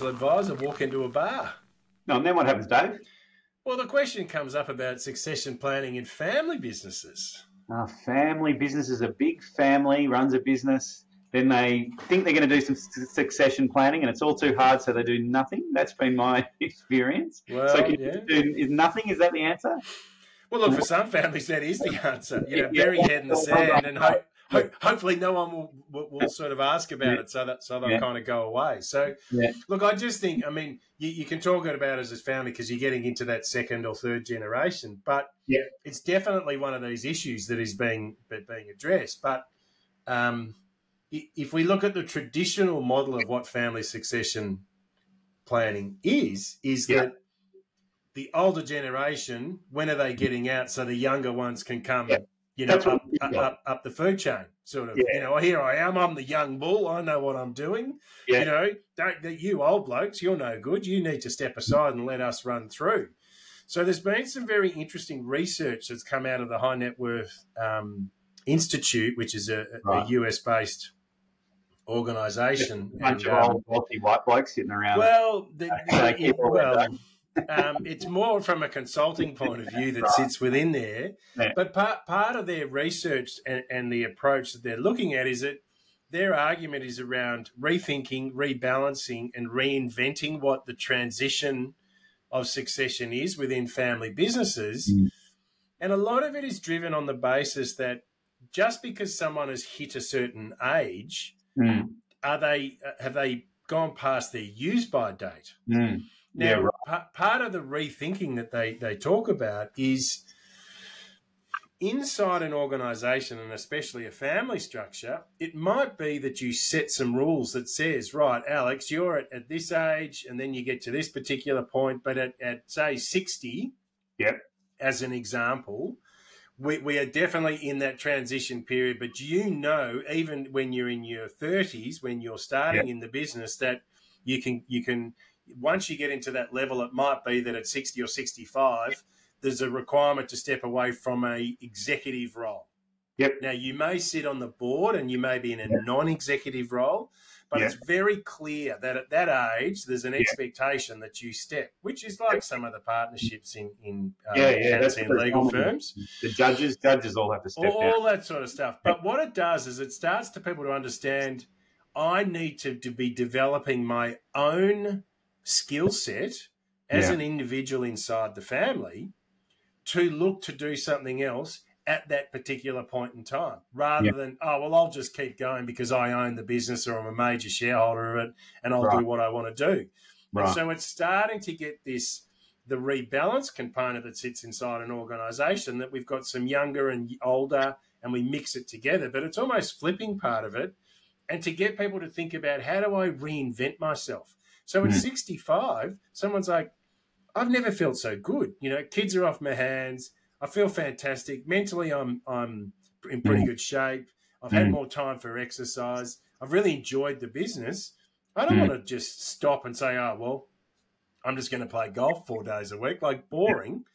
financial advisor walk into a bar. No, and then what happens, Dave? Well, the question comes up about succession planning in family businesses. Family businesses, a big family runs a business. Then they think they're going to do some succession planning, and it's all too hard, so they do nothing. That's been my experience. Well, so is nothing? Is that the answer? Well, look, for some families, that is the answer. Bury your head in the Well, sand, and hopefully no one will sort of ask about it, so they'll kind of go away. So, look, I just think, I mean, you can talk about it as a family because you're getting into that second or third generation, but it's definitely one of these issues that is being addressed. But if we look at the traditional model of what family succession planning is that the older generation, when are they getting out so the younger ones can come, up the food chain, sort of. Here I am, I'm the young bull, I know what I'm doing. You old blokes, you're no good. You need to step aside and let us run through. So there's been some very interesting research that's come out of the High Net Worth Institute, which is a US-based organisation. A bunch of old, wealthy white blokes sitting around. Well, it's more from a consulting point of view that sits within there. Yeah. But part of their research and the approach that they're looking at is that their argument is around rethinking, rebalancing, and reinventing what the transition of succession is within family businesses. And a lot of it is driven on the basis that just because someone has hit a certain age, have they gone past their use-by date? Now, part of the rethinking that they talk about is inside an organisation, and especially a family structure, it might be that you set some rules that says, right, Alex, you're at this age and then you get to this particular point, but at say, 60, as an example, we are definitely in that transition period. But even when you're in your 30s, when you're starting in the business, that you can once you get into that level, it might be that at 60 or 65, there's a requirement to step away from a executive role. Now, you may sit on the board and you may be in a non-executive role, but it's very clear that at that age, there's an expectation that you step, which is like some of the partnerships in accountancy and legal firms. The judges all have to step down. All that sort of stuff. But what it does is it starts to people to understand, I need to be developing my own skill set as an individual inside the family to look to do something else at that particular point in time, rather than, I'll just keep going because I own the business or I'm a major shareholder of it and I'll do what I want to do. And so it's starting to get the rebalance component that sits inside an organisation, that we've got some younger and older and we mix it together, but it's almost flipping part of it, and to get people to think about, how do I reinvent myself? So at 65, someone's like, I've never felt so good. Kids are off my hands. I feel fantastic. Mentally, I'm in pretty good shape. I've had more time for exercise. I've really enjoyed the business. I don't want to just stop and say, I'm just going to play golf 4 days a week. Like, boring.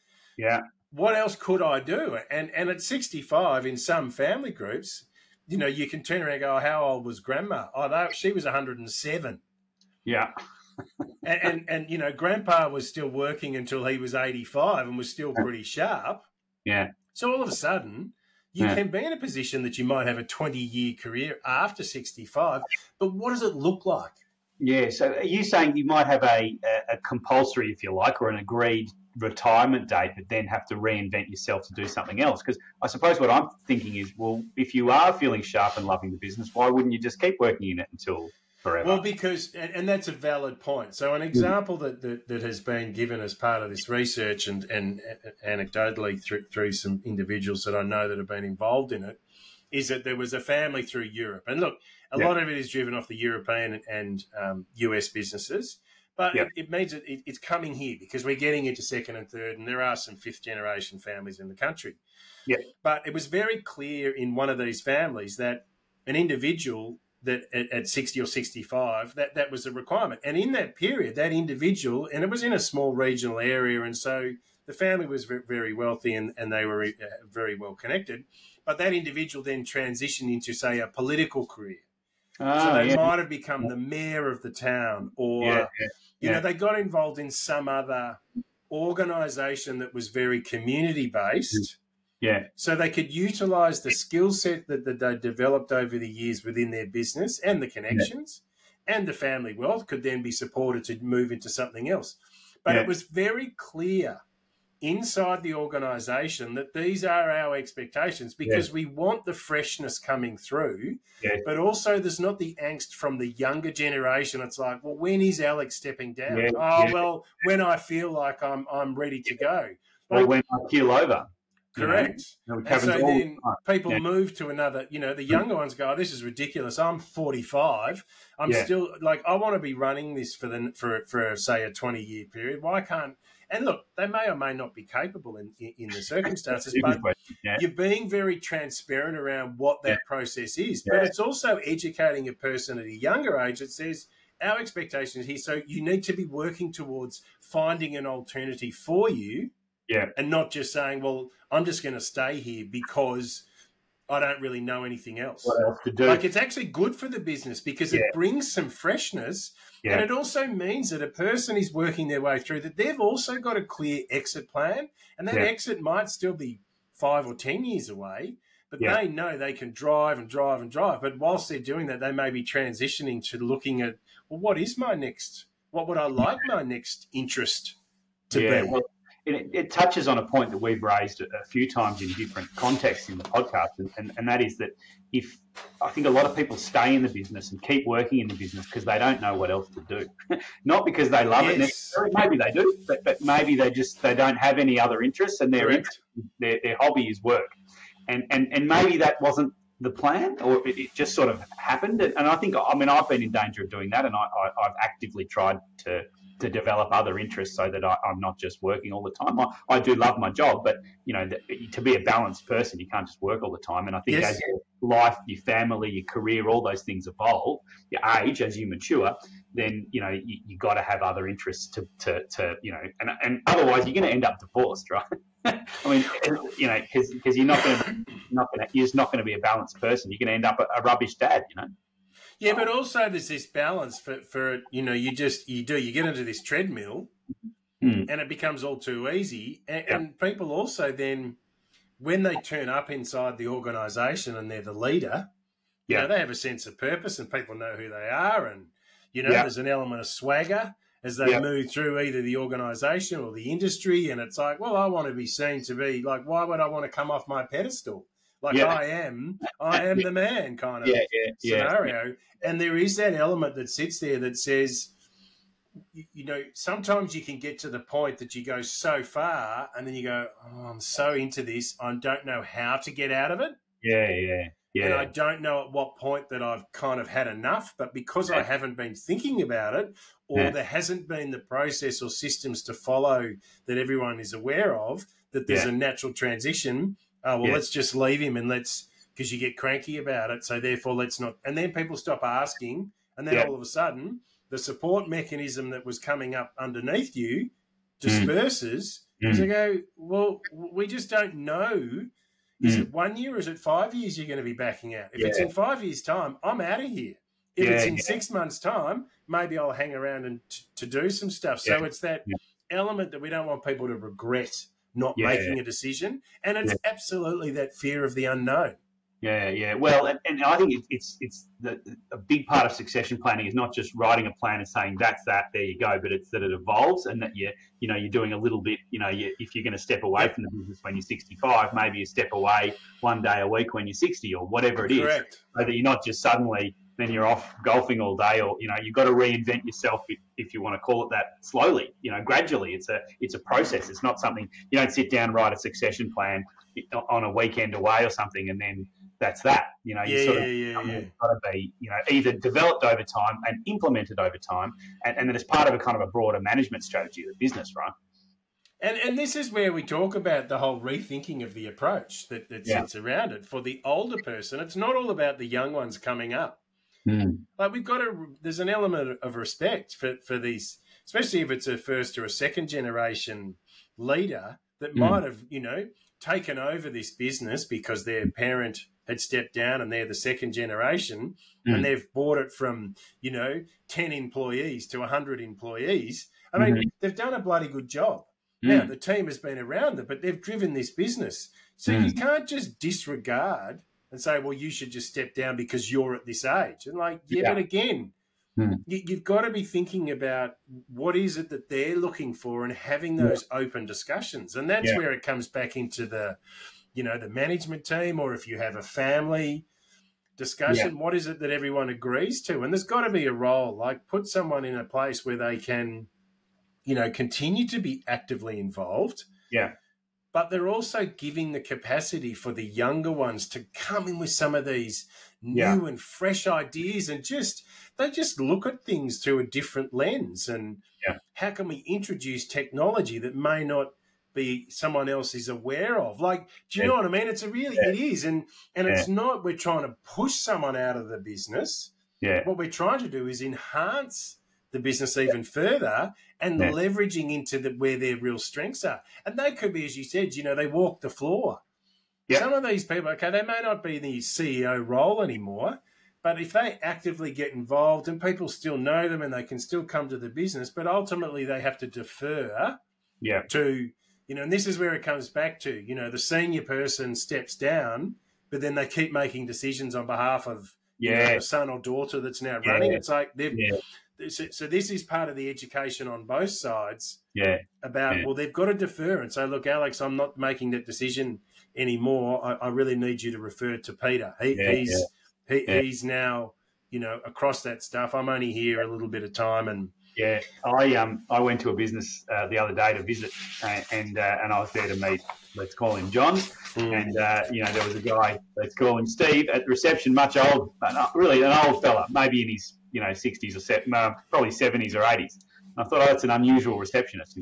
What else could I do? And at 65, in some family groups, you can turn around and go, how old was grandma? She was 107. And grandpa was still working until he was 85 and was still pretty sharp. So all of a sudden, you can be in a position that you might have a 20-year career after 65, but what does it look like? So are you saying you might have a compulsory, if you like, or an agreed retirement date, but then have to reinvent yourself to do something else? Because I suppose what I'm thinking is, well, if you are feeling sharp and loving the business, why wouldn't you just keep working in it until forever? Well, because, and that's a valid point. So an example that has been given as part of this research and anecdotally through some individuals that I know that have been involved in it, is that there was a family through Europe. And look, a lot of it is driven off the European and US businesses, but it means that it's coming here because we're getting into second and third, and there are some fifth generation families in the country. But it was very clear in one of these families that an individual that at 60 or 65, that was a requirement. And in that period, that individual, and it was in a small regional area, and so the family was very wealthy and they were very well connected, but that individual then transitioned into, say, a political career. So Oh, they yeah. might have become the mayor of the town, or, they got involved in some other organisation that was very community-based. Yeah. So they could utilise the skill set that they developed over the years within their business, and the connections, and the family wealth could then be supported to move into something else. But it was very clear inside the organisation that these are our expectations, because we want the freshness coming through, but also there's not the angst from the younger generation. It's like, well, when is Alex stepping down? Well, when I feel like I'm ready to go. Like, or when I keel over. Correct. And so then people move to another, the younger ones go, oh, this is ridiculous. I'm 45. I'm still like, I want to be running this for say a 20-year period. Why can't, and look, they may or may not be capable in the circumstances, but you're being very transparent around what that process is. But it's also educating a person at a younger age that says, our expectation is here. So you need to be working towards finding an alternative for you. Yeah. And not just saying, well, I'm just going to stay here because I don't really know anything else. What else to do? Like, it's actually good for the business because it brings some freshness. Yeah. And it also means that a person is working their way through, that they've also got a clear exit plan. And that exit might still be 5 or 10 years away, but they know they can drive and drive and drive. But whilst they're doing that, they may be transitioning to looking at, well, what would I like my next interest to be? Well, it touches on a point that we've raised a few times in different contexts in the podcast, and that is that if I think a lot of people stay in the business and keep working in the business because they don't know what else to do, not because they love it necessarily. Maybe they do, but maybe they don't have any other interests, and their hobby is work, and maybe that wasn't the plan, or it just sort of happened. And I think, I mean, I've been in danger of doing that, and I've actively tried to develop other interests so that I'm not just working all the time. I do love my job, but, to be a balanced person, you can't just work all the time. And I think as your life, your family, your career, all those things evolve, your age, as you mature, then, you got to have other interests to and otherwise you're going to end up divorced, right? I mean, because you're just not going to be a balanced person. You're going to end up a rubbish dad, Yeah, but also there's this balance for you get into this treadmill and it becomes all too easy. And people also then, when they turn up inside the organisation and they're the leader, they have a sense of purpose and people know who they are. And, there's an element of swagger as they move through either the organisation or the industry. And it's like, well, I want to be seen to be like, why would I want to come off my pedestal? Like I am the man kind of scenario. And there is that element that sits there that says, sometimes you can get to the point that you go so far and then you go, oh, I'm so into this, I don't know how to get out of it. Yeah. And I don't know at what point that I've kind of had enough, but because I haven't been thinking about it, or there hasn't been the process or systems to follow that everyone is aware of, that there's a natural transition. Oh, well, let's just leave him because you get cranky about it. So therefore, let's not. And then people stop asking. And then all of a sudden, the support mechanism that was coming up underneath you disperses. Because they go, well, we just don't know. Is it 1 year or is it 5 years you're going to be backing out? If it's in 5 years' time, I'm out of here. If it's in 6 months' time, maybe I'll hang around and to do some stuff. So it's that element that we don't want people to regret not making a decision. And it's absolutely that fear of the unknown. Yeah. Well, and I think it's a big part of succession planning is not just writing a plan and saying that's that, there you go, but it's that it evolves and that you're doing a little bit. If you're going to step away from the business when you're 65, maybe you step away one day a week when you're 60 or whatever it is. Correct. So that you're not just suddenly then you're off golfing all day, or you've got to reinvent yourself if you want to call it that, slowly, gradually. It's a process. It's not something you don't sit down, write a succession plan on a weekend away or something, and then that's that. You've got to be either developed over time and implemented over time, and then as part of a kind of a broader management strategy of the business, right? And this is where we talk about the whole rethinking of the approach that sits around it. For the older person, it's not all about the young ones coming up. Like there's an element of respect for these, especially if it's a first or a second generation leader that might have, taken over this business because their parent had stepped down and they're the second generation, and they've bought it from, 10 employees to 100 employees. I mean, they've done a bloody good job. Now, the team has been around them, but they've driven this business. So you can't just disregard and say, well, you should just step down because you're at this age. And but again, you've got to be thinking about what is it that they're looking for and having those open discussions. And that's where it comes back into the management team, or if you have a family discussion, what is it that everyone agrees to? And there's got to be a role, like put someone in a place where they can, continue to be actively involved. Yeah. But they're also giving the capacity for the younger ones to come in with some of these new and fresh ideas, and they just look at things through a different lens. And how can we introduce technology that may not be someone else is aware of? Do you know what I mean? It is. And it's not we're trying to push someone out of the business. Yeah. What we're trying to do is enhance the business even further and leveraging into where their real strengths are. And they could be, as you said, they walk the floor. Yep. Some of these people, okay, they may not be in the CEO role anymore, but if they actively get involved and people still know them and they can still come to the business, but ultimately they have to defer to, and this is where it comes back to, the senior person steps down, but then they keep making decisions on behalf of the son or daughter that's now running. It's like so this is part of the education on both sides about, well, they've got to defer and say, look, Alex, I'm not making that decision anymore. I really need you to refer to Peter. He's now, across that stuff. I'm only here a little bit of time. And I went to a business the other day to visit, and I was there to meet, let's call him John, and there was a guy, let's call him Steve, at reception, much old, really an old fella, maybe in his 60s or probably 70s or 80s. And I thought, that's an unusual receptionist,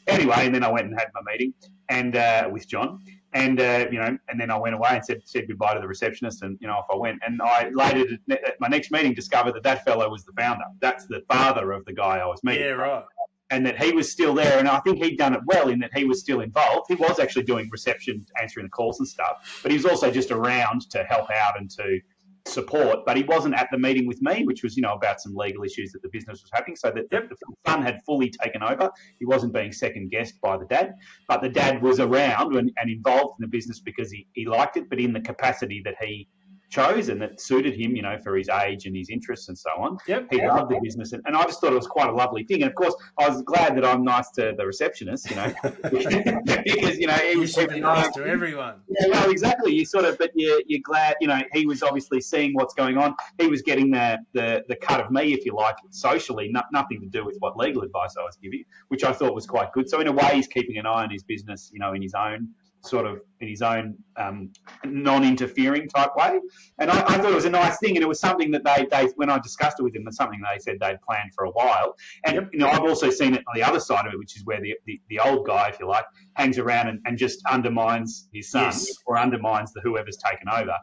Anyway, and then I went and had my meeting and with John, and and then I went away and said goodbye to the receptionist, and off I went. And I later at my next meeting discovered that fellow was the founder. That's the father of the guy I was meeting. Yeah, right. And that he was still there, and I think he'd done it well in that he was still involved. He was actually doing reception, answering the calls and stuff, but he was also just around to help out and to support, but he wasn't at the meeting with me, which was, about some legal issues that the business was having, so that the son had fully taken over. He wasn't being second guessed by the dad, but the dad was around and involved in the business because he liked it, but in the capacity that he chose and that suited him, for his age and his interests and so on. He loved the business, and I just thought it was quite a lovely thing. And of course, I was glad that I'm nice to the receptionist, because he was should be nice to everyone. Yeah, well, exactly. But you're glad, he was obviously seeing what's going on. He was getting the cut of me, if you like, socially, nothing to do with what legal advice I was giving, which I thought was quite good. So in a way, he's keeping an eye on his business, in his own non-interfering type way. And I thought it was a nice thing, and it was something that they when I discussed it with them, it's something they said they'd planned for a while. And I've also seen it on the other side of it, which is where the old guy, if you like, hangs around and just undermines his son or undermines whoever's taken over,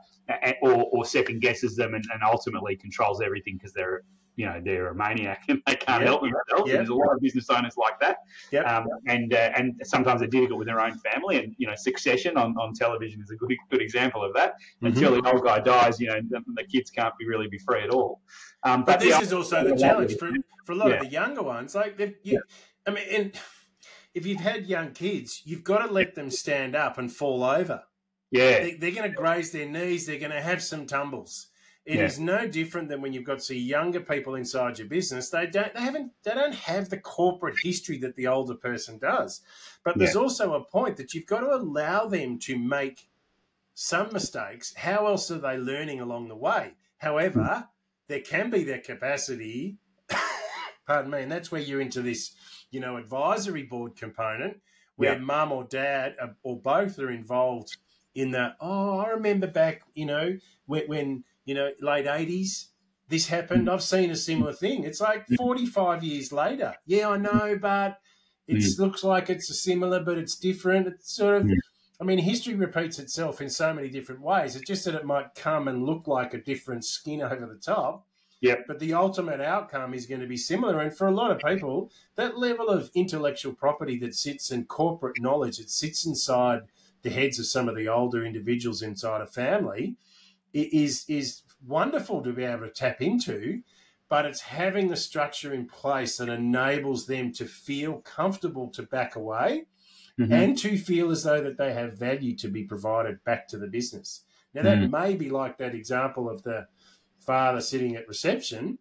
or second guesses them and ultimately controls everything because they're a maniac and they can't help themselves. There's a lot of business owners like that. And sometimes they're difficult with their own family. And, Succession on television is a good example of that. Until the old guy dies, the kids can't really be free at all. But this is also the challenge for a lot of the younger ones. And if you've had young kids, you've got to let them stand up and fall over. Yeah. They're going to graze their knees. They're going to have some tumbles. It is no different than when you've got younger people inside your business. They don't have the corporate history that the older person does. But there's also a point that you've got to allow them to make some mistakes. How else are they learning along the way? However, there can be their capacity, pardon me, and that's where you're into this, advisory board component where mum or dad or both are involved in the, I remember back, when late 80s, this happened. I've seen a similar thing. It's like 45 years later. Yeah, I know, but it looks like it's similar, but it's different. It's sort of, history repeats itself in so many different ways. It's just that it might come and look like a different skin over the top. But the ultimate outcome is going to be similar. And for a lot of people, that level of intellectual property that sits in corporate knowledge, it sits inside the heads of some of the older individuals inside a family is wonderful to be able to tap into, but it's having the structure in place that enables them to feel comfortable to back away and to feel as though that they have value to be provided back to the business. Now, that may be like that example of the father sitting at reception,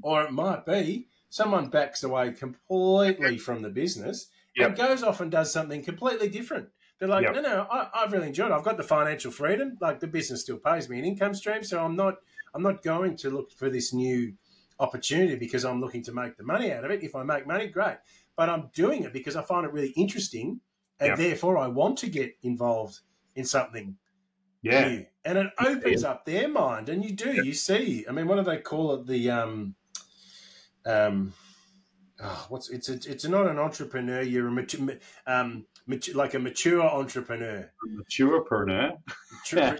or it might be someone backs away completely from the business and goes off and does something completely different. They're like, no, I've really enjoyed it. I've got the financial freedom. Like, the business still pays me an income stream, so I'm not going to look for this new opportunity because I'm looking to make the money out of it. If I make money, great. But I'm doing it because I find it really interesting, and therefore I want to get involved in something new. And it opens up their mind, and you see. I mean, what do they call it? The it's not an entrepreneur. You're like a mature entrepreneur. Maturepreneur.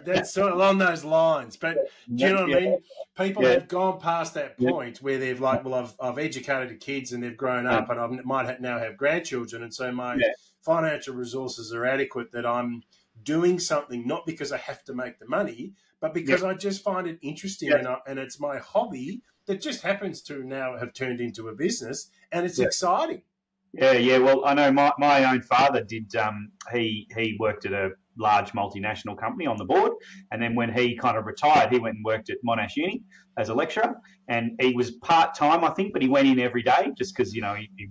That's sort of along those lines. But do you know what I mean? People have gone past that point where they've like, well, I've educated the kids and they've grown up, and I might now have grandchildren, and so my financial resources are adequate that I'm doing something not because I have to make the money, but because I just find it interesting and it's my hobby that just happens to now have turned into a business, and it's exciting. Yeah. Well, I know my own father did. He worked at a large multinational company on the board, and then when he kind of retired, he went and worked at Monash Uni as a lecturer, and he was part time, I think, but he went in every day just because he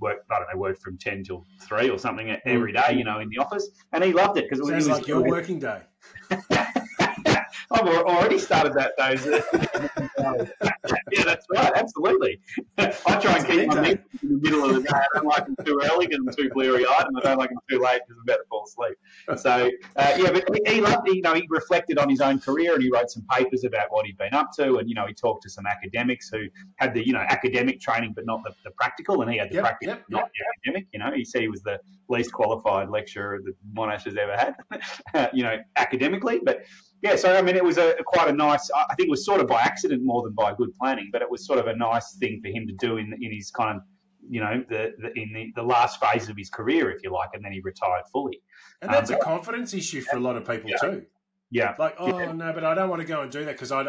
worked. I don't know, worked from 10 till 3 or something every day, in the office, and he loved it because it was like your working day. I've already started that, yeah, that's right, absolutely. I try and keep my meetings in the middle of the day. I don't like them too early because I'm too bleary-eyed, and I don't like them too late because I'm about to fall asleep. So, but he loved it. He reflected on his own career, and he wrote some papers about what he'd been up to, and, he talked to some academics who had the, academic training but not the practical, and he had the practical, not the academic. He said he was the least qualified lecturer that Monash has ever had, academically, but... Yeah, so I mean, it was quite a nice. I think it was sort of by accident more than by good planning, but it was sort of a nice thing for him to do in his kind of, in the last phase of his career, if you like, and then he retired fully. And that's a confidence issue for a lot of people too. Yeah, like no, but I don't want to go and do that because I've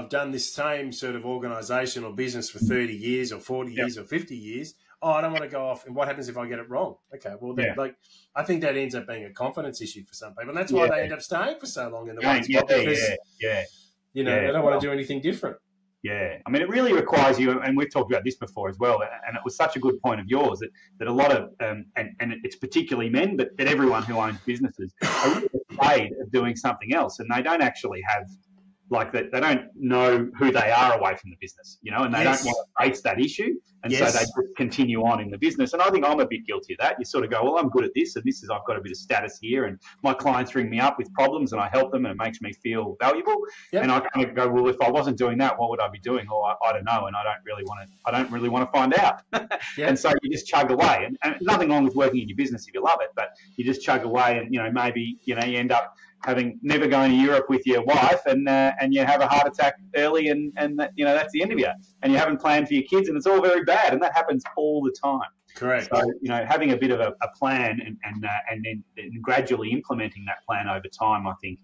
done this same sort of organisation or business for 30 years or 40 years or 50 years. Oh, I don't want to go off. And what happens if I get it wrong? Okay, well, I think that ends up being a confidence issue for some people. And that's why they end up staying for so long in the one spot because, they don't want to do anything different. Yeah. I mean, it really requires you, and we've talked about this before as well, and it was such a good point of yours that a lot of, and it's particularly men, but everyone who owns businesses are really afraid of doing something else, and they don't actually have, like, they don't know who they are away from the business, and they don't want to face that issue. And so they just continue on in the business. And I think I'm a bit guilty of that. You sort of go, well, I'm good at this, and I've got a bit of status here, and my clients ring me up with problems, and I help them, and it makes me feel valuable. Yep. And I kind of go, well, if I wasn't doing that, what would I be doing? Or I don't know, and I don't really want to find out. And so you just chug away. And nothing wrong with working in your business if you love it, but you just chug away, and maybe you end up never going to Europe with your wife, and you have a heart attack early, and that's the end of you. And you haven't planned for your kids, and it's all very bad, and that happens all the time. Correct. So having a bit of a plan and then gradually implementing that plan over time, I think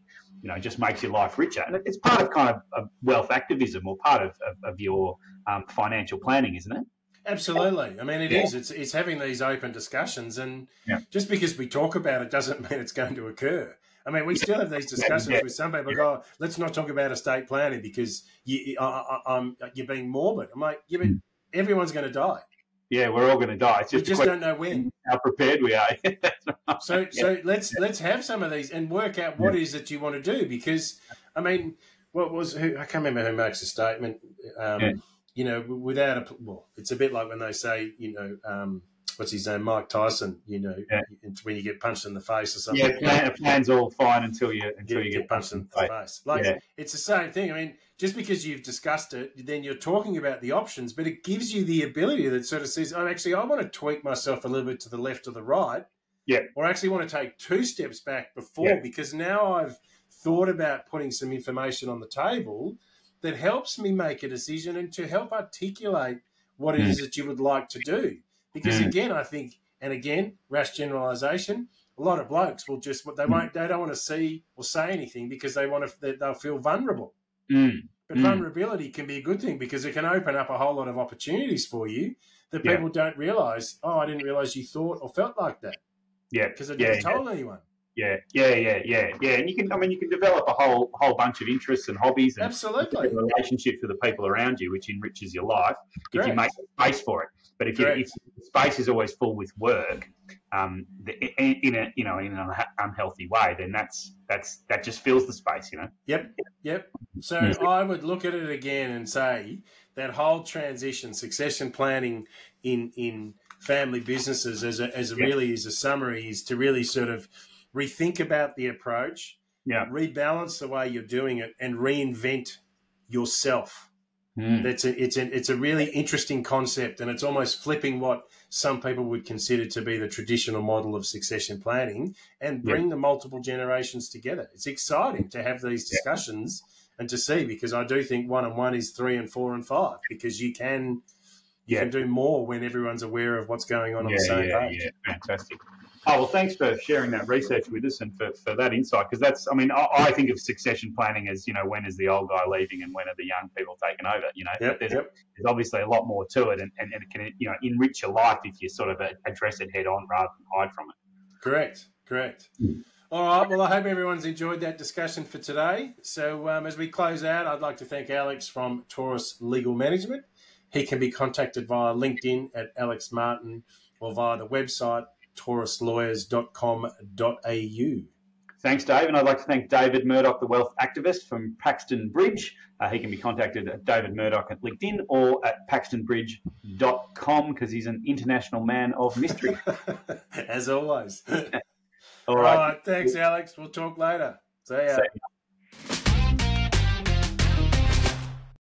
just makes your life richer. And it's part of kind of wealth activism, or part of your financial planning, isn't it? Absolutely. I mean, it is. It's having these open discussions, and just because we talk about it doesn't mean it's going to occur. I mean, we still have these discussions with some people. Go, let's not talk about estate planning because you're being morbid. I'm like, but everyone's going to die. Yeah, we're all going to die. It's we just don't know when. How prepared we are. So let's have some of these and work out what it is that you want to do. Because I mean, I can't remember who makes the statement. Without it's a bit like when they say, what's his name, Mike Tyson, when you get punched in the face or something. Yeah, plan's all fine until you get punched in the face. It's the same thing. I mean, just because you've discussed it, then you're talking about the options, but it gives you the ability that sort of says, I want to tweak myself a little bit to the left or the right. Yeah. Or I actually want to take 2 steps back before because now I've thought about putting some information on the table that helps me make a decision and to help articulate what it is that you would like to do. Because again, I think, rash generalisation, a lot of blokes will just they don't want to see or say anything because they'll feel vulnerable. But vulnerability can be a good thing because it can open up a whole lot of opportunities for you that people don't realise. Oh, I didn't realise you thought or felt like that. Yeah, because I never told anyone. Yeah. And you can develop a whole bunch of interests and hobbies and absolutely relationships with the people around you, which enriches your life if you make space for it. But if space is always full with work, in an unhealthy way, then that just fills the space, Yep. So I would look at it again and say that whole transition, succession planning in family businesses, as really as a summary, is to really sort of rethink about the approach, rebalance the way you're doing it, and reinvent yourself. It's a really interesting concept, and it's almost flipping what some people would consider to be the traditional model of succession planning and bring the multiple generations together. It's exciting to have these discussions and to see, because I do think 1 and 1 is 3 and 4 and 5, because you can do more when everyone's aware of what's going on the same page. Yeah, fantastic. Oh, well, thanks for sharing that research with us and for that insight, because I think of succession planning as, when is the old guy leaving and when are the young people taking over, but there's obviously a lot more to it, and it can, enrich your life if you sort of address it head on rather than hide from it. Correct. All right, well, I hope everyone's enjoyed that discussion for today. So as we close out, I'd like to thank Alex from Taurus Legal Management. He can be contacted via LinkedIn at Alex Martin or via the website tauruslawyers.com.au. Thanks, Dave. And I'd like to thank David Murdoch, the wealth activist from Paxton Bridge. He can be contacted at David Murdoch at LinkedIn or at paxtonbridge.com, because he's an international man of mystery. As always. All right. Thanks, Alex. We'll talk later. See ya.